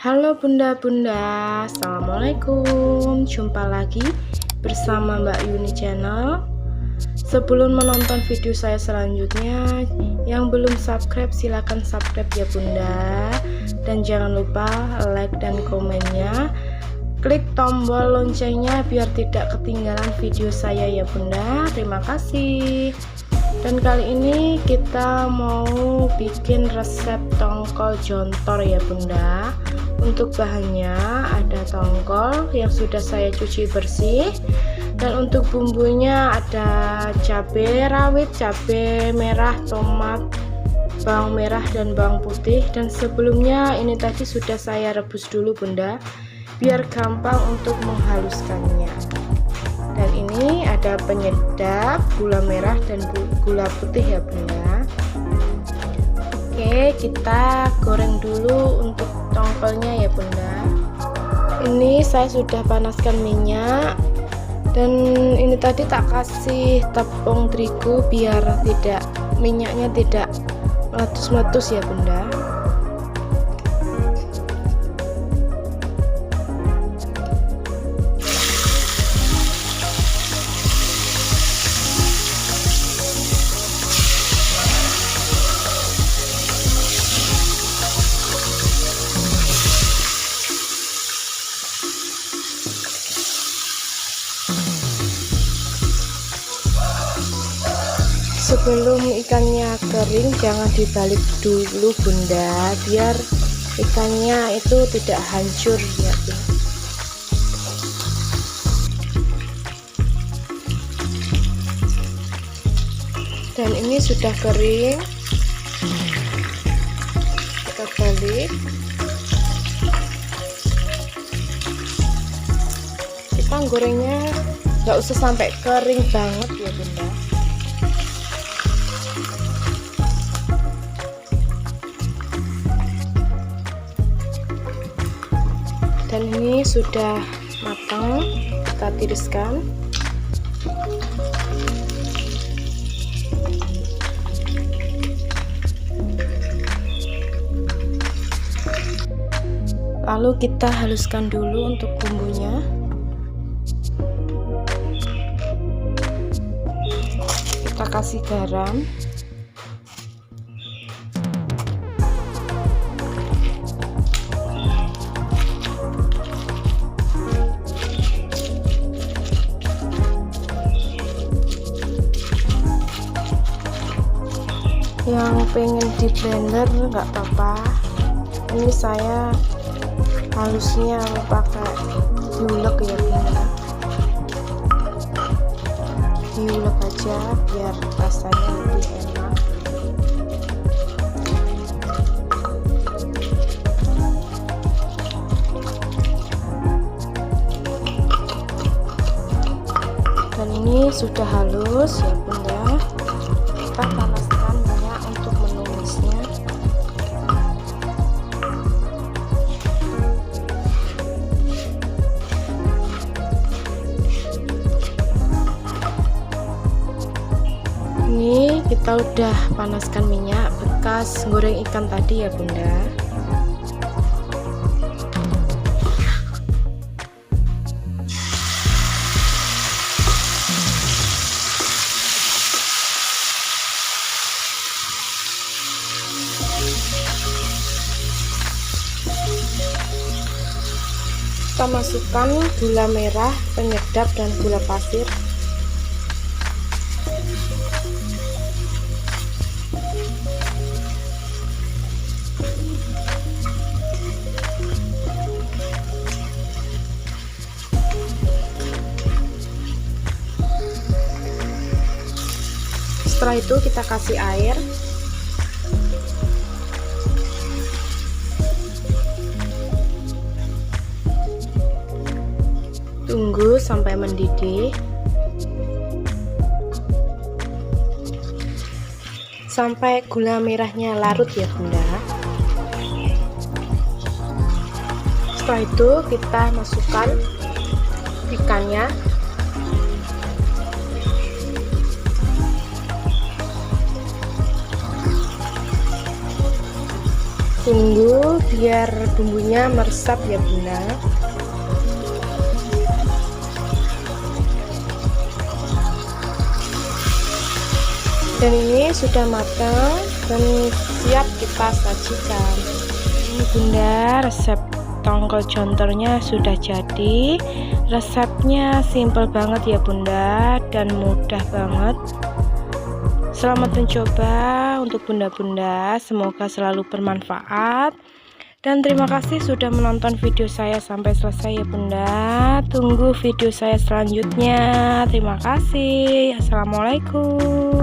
Halo bunda-bunda, assalamualaikum. Jumpa lagi bersama Mbak Yuni Channel. Sebelum menonton video saya selanjutnya, yang belum subscribe silahkan subscribe ya bunda. Dan jangan lupa like dan komennya. Klik tombol loncengnya biar tidak ketinggalan video saya ya bunda. Terima kasih. Dan kali ini kita mau bikin resep tongkol jontor ya bunda. Untuk bahannya ada tongkol yang sudah saya cuci bersih, dan untuk bumbunya ada cabai rawit, cabai merah, tomat, bawang merah dan bawang putih. Dan sebelumnya ini tadi sudah saya rebus dulu bunda, biar gampang untuk menghaluskannya. Dan ini ada penyedap, gula merah dan gula putih ya bunda. Oke, kita goreng dulu untuk tongkolnya ya bunda. Ini saya sudah panaskan minyak, dan ini tadi tak kasih tepung terigu biar tidak minyaknya tidak meletus-meletus ya bunda. Sebelum ikannya kering jangan dibalik dulu bunda, biar ikannya itu tidak hancur ya bunda. Dan ini sudah kering, kita balik. Kita gorengnya nggak usah sampai kering banget ya bunda. Dan ini sudah matang, kita tiriskan. Lalu kita haluskan dulu untuk bumbunya. Kita kasih garam. Yang pengen di blender nggak apa-apa, ini saya halusnya pakai diulek ya bunda, diulek aja biar rasanya lebih enak. Dan ini sudah halus ya bunda, kita panaskan minyak untuk menumisnya. Ini kita udah panaskan minyak bekas goreng ikan tadi ya bunda. Kita masukkan gula merah, penyedap dan gula pasir. Setelah itu kita kasih air. Tunggu sampai mendidih, sampai gula merahnya larut ya bunda. Setelah itu kita masukkan ikannya. Tunggu biar bumbunya meresap ya bunda. Dan ini sudah matang dan siap kita sajikan. Ini bunda, resep tongkol jontornya sudah jadi. Resepnya simple banget ya bunda dan mudah banget. Selamat mencoba untuk bunda-bunda, semoga selalu bermanfaat. Dan terima kasih sudah menonton video saya sampai selesai ya bunda. Tunggu video saya selanjutnya. Terima kasih. Assalamualaikum.